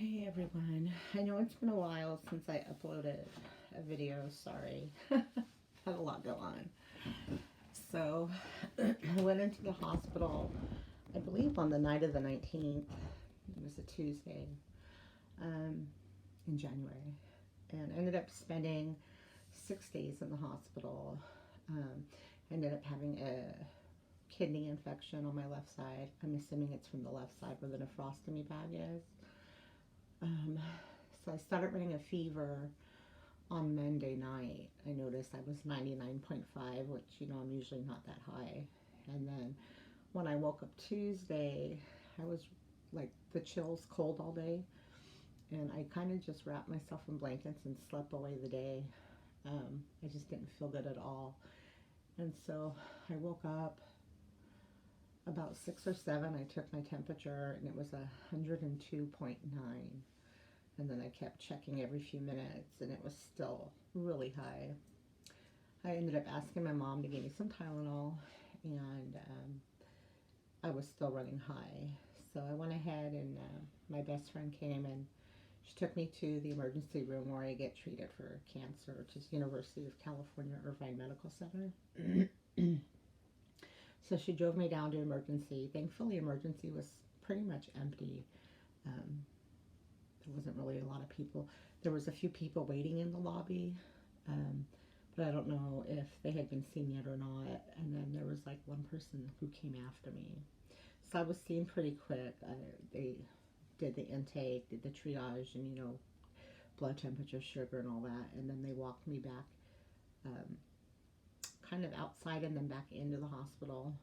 Hey everyone, I know it's been a while since I uploaded a video, sorry. Had a lot go on. So, I went into the hospital, I believe on the night of the 19th, it was a Tuesday, um, in January, and ended up spending 6 days in the hospital. Um, Ended up having a kidney infection on my left side. I'm assuming it's from the left side where the nephrostomy bag is. Um, so I started running a fever on Monday night. I noticed I was 99.5, which, I'm usually not that high. And then when I woke up Tuesday, I was like the chills cold all day. And I kind of just wrapped myself in blankets and slept away the day. I just didn't feel good at all. And so I woke up about 6 or 7. I took my temperature and it was 102.9. And then I kept checking every few minutes and it was still really high. I ended up asking my mom to give me some Tylenol, and I was still running high. So I went ahead and my best friend came and she took me to the emergency room where I get treated for cancer, which is University of California Irvine Medical Center. So she drove me down to emergency. Thankfully, emergency was pretty much empty. Um, there wasn't really a lot of people. There was a few people waiting in the lobby, um, but I don't know if they had been seen yet or not. And then there was like one person who came after me. So I was seen pretty quick. They did the intake, did the triage, and blood temperature, sugar, and all that. And then they walked me back, um, kind of outside and then back into the hospital,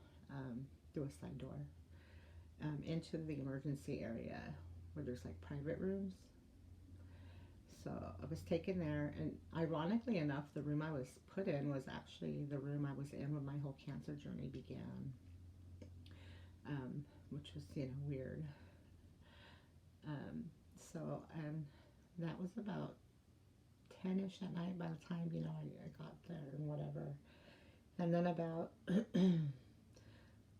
through a side door, into the emergency area where there's like private rooms. So I was taken there, and ironically enough, the room I was put in was actually the room I was in when my whole cancer journey began, which was, weird. Um, so that was about 10-ish at night by the time, I got there and whatever. And then about,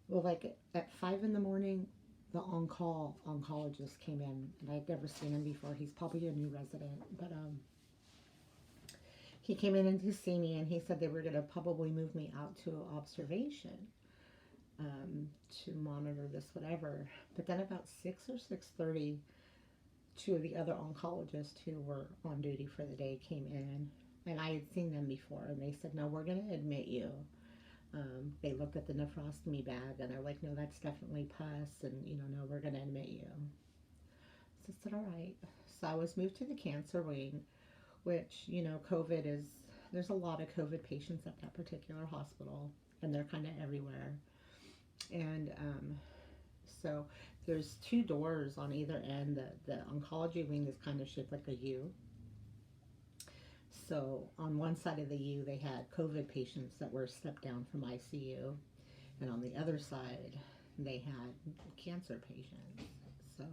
well, like at 5 in the morning, the on-call oncologist came in, and I'd never seen him before. He's probably a new resident, but he came in to see me, and he said they were going to probably move me out to observation, to monitor this, whatever. But then about 6 or 6:30, two of the other oncologists who were on duty for the day came in, and I had seen them before, and they said, "No, we're going to admit you." They looked at the nephrostomy bag and they're like, "No, that's definitely pus, and no, we're going to admit you." So I said, "All right." So I was moved to the cancer wing, which, COVID is, there's a lot of COVID patients at that particular hospital, and they're kind of everywhere. And so there's two doors on either end. The oncology wing is kind of shaped like a U. So on one side of the U, they had COVID patients that were stepped down from ICU, and on the other side, they had cancer patients. So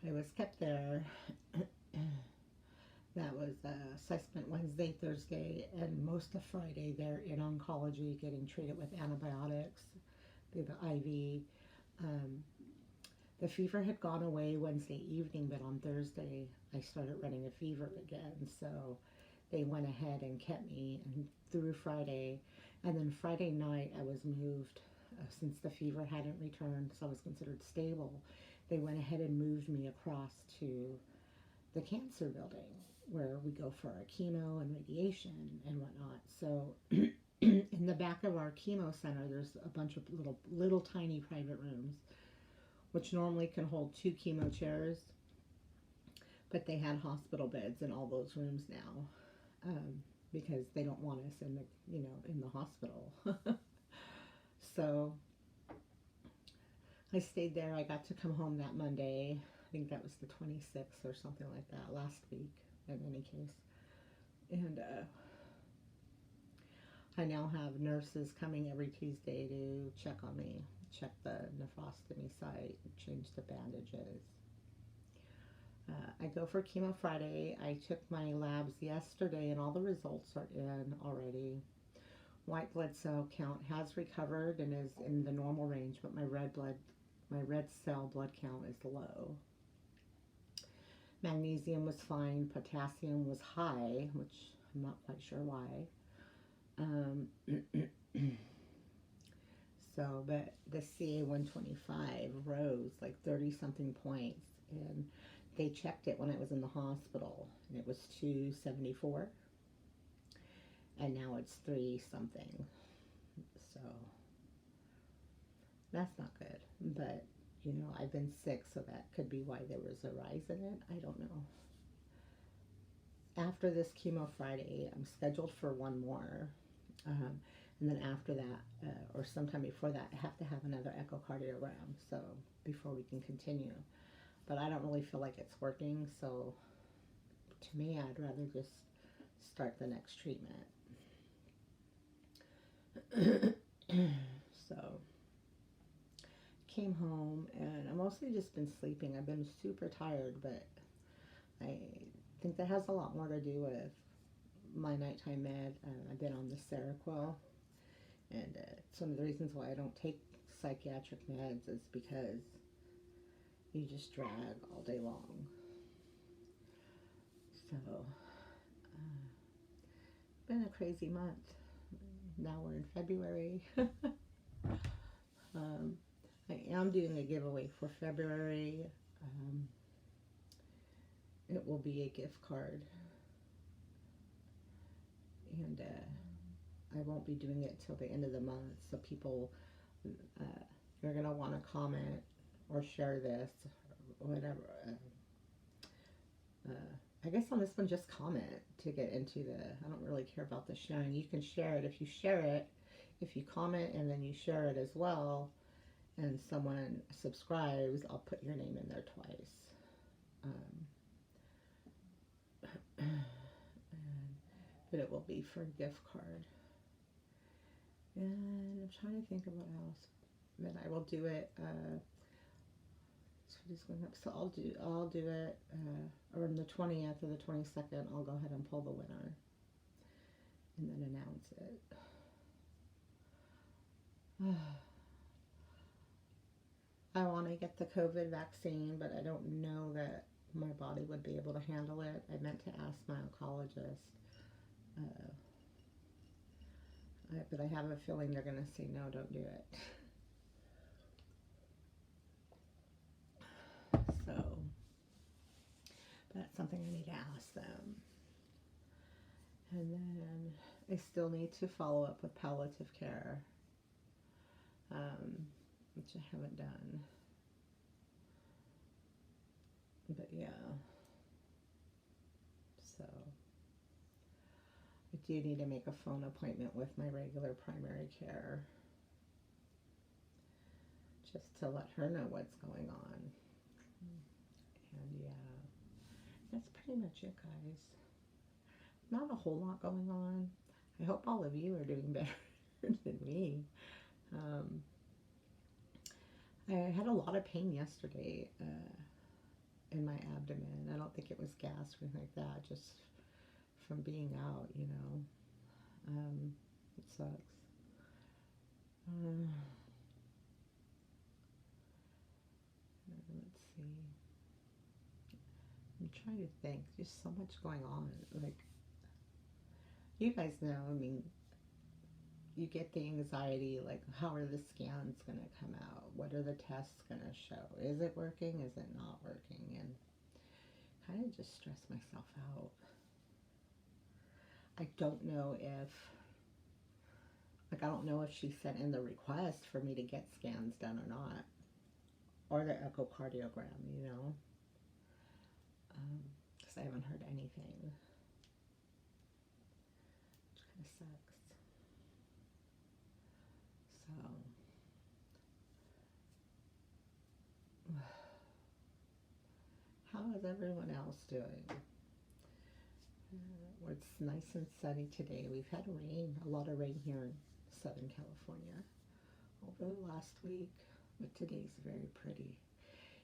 I was kept there. That was so I spent Wednesday, Thursday, and most of Friday there in oncology getting treated with antibiotics, the IV. Um, the fever had gone away Wednesday evening, but on Thursday I started running a fever again. So they went ahead and kept me and through Friday. And then Friday night I was moved, since the fever hadn't returned, so I was considered stable. They went ahead and moved me across to the cancer building where we go for our chemo and radiation and whatnot. So in the back of our chemo center, there's a bunch of little tiny private rooms, which normally can hold 2 chemo chairs, but they had hospital beds in all those rooms now, because they don't want us in the hospital. So I stayed there. I got to come home that Monday. I think that was the 26th or something like that, last week in any case. And I now have nurses coming every Tuesday to check on me, check the nephrostomy site, change the bandages. I go for chemo Friday. I took my labs yesterday and all the results are in already. White blood cell count has recovered and is in the normal range, but my red cell blood count is low. Magnesium was fine. Potassium was high, which I'm not quite sure why. Um, so, but the CA-125 rose like 30 something points, and they checked it when I was in the hospital, and it was 274, and now it's 3 something. So that's not good. But I've been sick, so that could be why there was a rise in it. I don't know. After this chemo Friday, I'm scheduled for one more. Um, and then after that, or sometime before that, I have to have another echocardiogram. So before we can continue. But I don't really feel like it's working. So to me, I'd rather just start the next treatment. So came home and I've mostly just been sleeping. I've been super tired, but I think that has a lot more to do with my nighttime med. I've been on the Seroquel, and it's one of the reasons why I don't take psychiatric meds is because you just drag all day long. So, been a crazy month. Now we're in February. I am doing a giveaway for February. It will be a gift card, and I won't be doing it till the end of the month. So people, you're gonna want to comment or share this, or whatever. I guess on this one, just comment to get into the. I don't really care about the sharing. You can share it if you share it. If you comment and then you share it as well, and someone subscribes, I'll put your name in there twice. But it will be for a gift card. And I'm trying to think of what else. But I will do it. So I'll do it on the 20th or the 22nd. I'll go ahead and pull the winner and then announce it. I want to get the COVID vaccine, but I don't know that my body would be able to handle it. I meant to ask my oncologist, but I have a feeling they're going to say no, don't do it. So that's something I need to ask them. And then I still need to follow up with palliative care, which I haven't done. But yeah, so I do need to make a phone appointment with my regular primary care just to let her know what's going on. And yeah, that's pretty much it, guys. Not a whole lot going on. I hope all of you are doing better than me. I had a lot of pain yesterday in my abdomen. I don't think it was gas or anything like that, just from being out, it sucks. Let's see. I'm trying to think. There's so much going on. Like, you guys know, I mean, you get the anxiety, like, how are the scans going to come out? What are the tests going to show? Is it working? Is it not working? And kind of just stress myself out. I don't know if she sent in the request for me to get scans done or not. Or the echocardiogram, because I haven't heard anything. Which kind of sucks. So, how is everyone else doing? It's nice and sunny today. We've had rain, a lot of rain here in Southern California over the last week, but today's very pretty.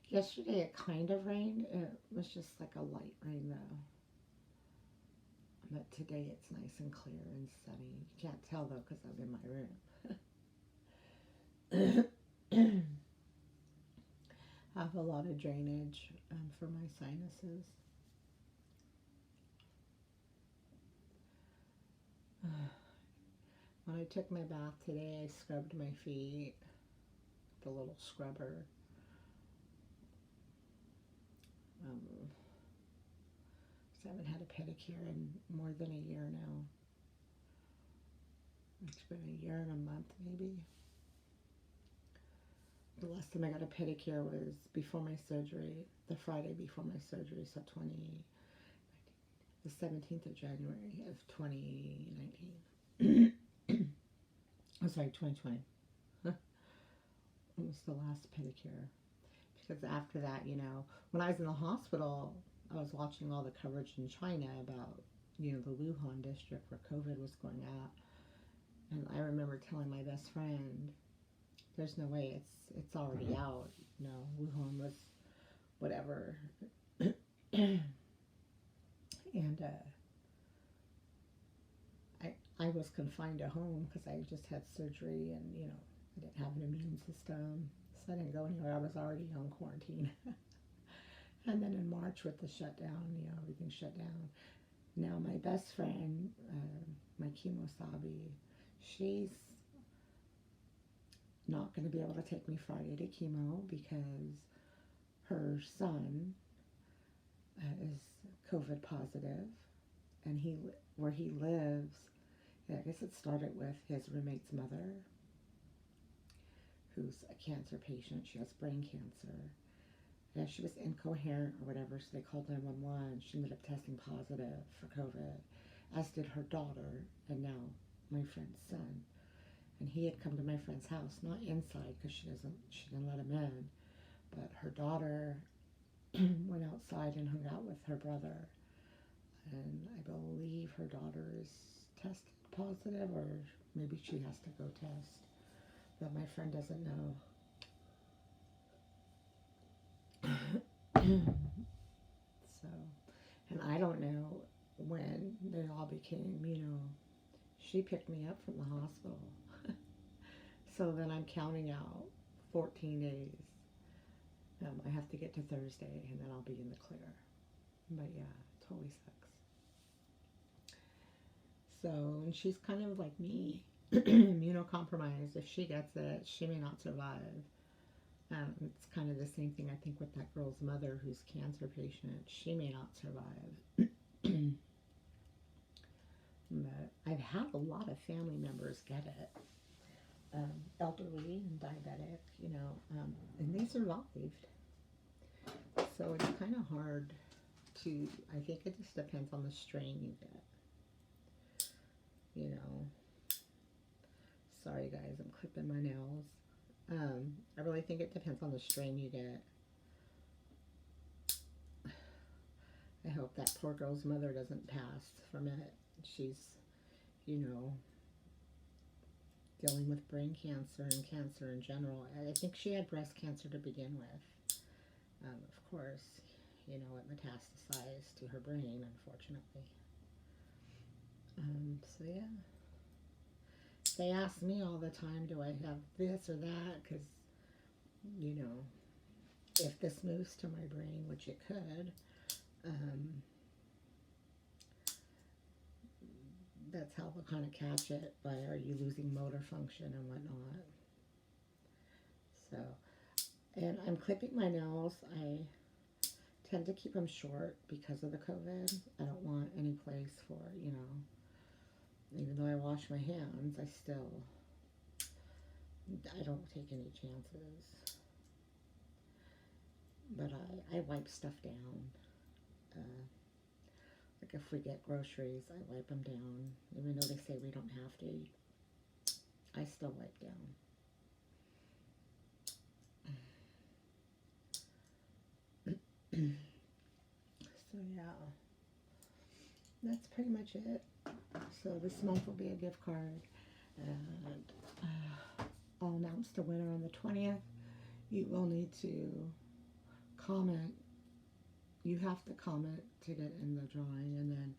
Yesterday it kind of rained. It was just like a light rain though. But today it's nice and clear and sunny. You can't tell though because I'm in my room. I have a lot of drainage for my sinuses. When I took my bath today, I scrubbed my feet, the little scrubber. Um, 'Cause I haven't had a pedicure in more than a year now. It's been a year and a month, maybe. The last time I got a pedicure was before my surgery, the Friday before my surgery, so the 17th of January of 2019. I'm sorry, 2020. It was the last pedicure. Because after that, when I was in the hospital, I was watching all the coverage in China about, the Wuhan district where COVID was going out. And I remember telling my best friend, there's no way, it's already out. Wuhan was whatever. And I was confined to home because I just had surgery and, I didn't have an immune system. So I didn't go anywhere. I was already on quarantine. And then in March with the shutdown, everything shut down. Now my best friend, my chemo-sabi, she's not going to be able to take me Friday to chemo because her son is COVID positive, and where he lives, I guess it started with his roommate's mother, who's a cancer patient. She has brain cancer. Yeah, she was incoherent or whatever, so they called 911. She ended up testing positive for COVID, as did her daughter, and now my friend's son. And he had come to my friend's house, not inside because she didn't let him in, but her daughter went outside and hung out with her brother. And I believe her daughter is tested positive, or maybe she has to go test, but my friend doesn't know. So, and I don't know when they all became, she picked me up from the hospital. So then I'm counting out 14 days. I have to get to Thursday and then I'll be in the clear. But yeah, it totally sucks. So, and she's kind of like me, immunocompromised. If she gets it, she may not survive. It's kind of the same thing, I think, with that girl's mother who's cancer patient. She may not survive. But I've had a lot of family members get it. Elderly and diabetic, and they survived. So it's kind of hard to, I think it just depends on the strain you get. Sorry guys, I'm clipping my nails. I really think it depends on the strain you get. I hope that poor girl's mother doesn't pass from it. She's, dealing with brain cancer and cancer in general. I think she had breast cancer to begin with. Of course, it metastasized to her brain, unfortunately. So yeah. They ask me all the time, do I have this or that? Because, if this moves to my brain, which it could, that's how we'll kind of catch it by, are you losing motor function and whatnot. So, and I'm clipping my nails. I tend to keep them short because of the COVID. I don't want any place for, even though I wash my hands, I don't take any chances. But I wipe stuff down. Like if we get groceries, I wipe them down. Even though they say we don't have to, I still wipe down. So yeah, that's pretty much it. So this month will be a gift card, and I'll announce the winner on the 20th. You will need to comment. You have to comment to get in the drawing, and then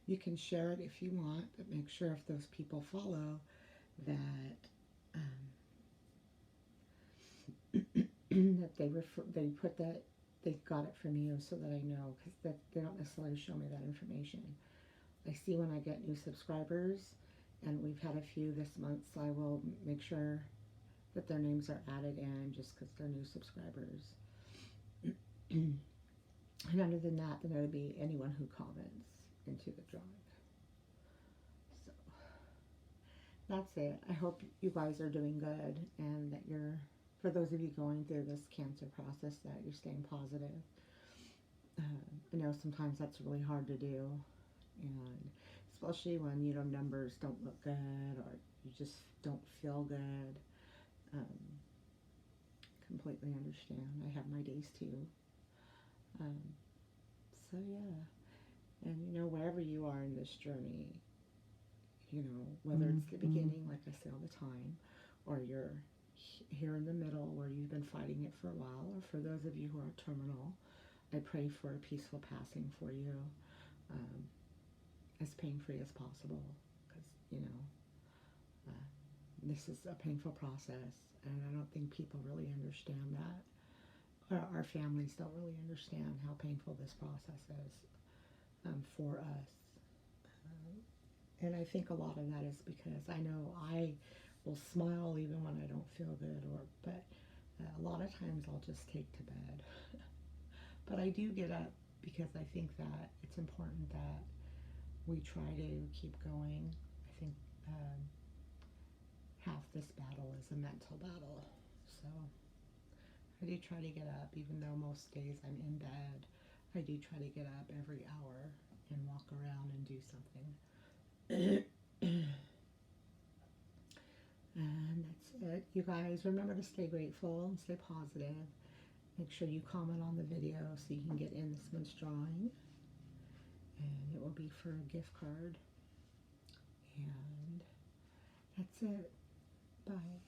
you can share it if you want, but make sure if those people follow that that they put that they got it from you, so that I know, because they don't necessarily show me that information. I see when I get new subscribers, And we've had a few this month, so I will make sure that their names are added in just because they're new subscribers. And other than that, then it would be anyone who comments into the drawing. So that's it. I hope you guys are doing good, and that you're, for those of you going through this cancer process, that you're staying positive. I know sometimes that's really hard to do, and especially when, you know, numbers don't look good or you just don't feel good. Completely understand. I have my days too. So yeah, and you know, wherever you are in this journey, you know, whether it's the beginning, like I say all the time, or you're here in the middle where you've been fighting it for a while, or for those of you who are terminal, I pray for a peaceful passing for you, as pain-free as possible, because, you know, this is a painful process, and I don't think people really understand that. Our families don't really understand how painful this process is, for us. And I think a lot of that is because I know I will smile even when I don't feel good, but a lot of times I'll just take to bed. But I do get up because I think that it's important that we try to keep going. I think half this battle is a mental battle. So I do try to get up, even though most days I'm in bed. I do try to get up every hour and walk around and do something. And that's it. You guys, remember to stay grateful and stay positive. Make sure you comment on the video so you can get in this month's drawing. And it will be for a gift card. And that's it. Bye.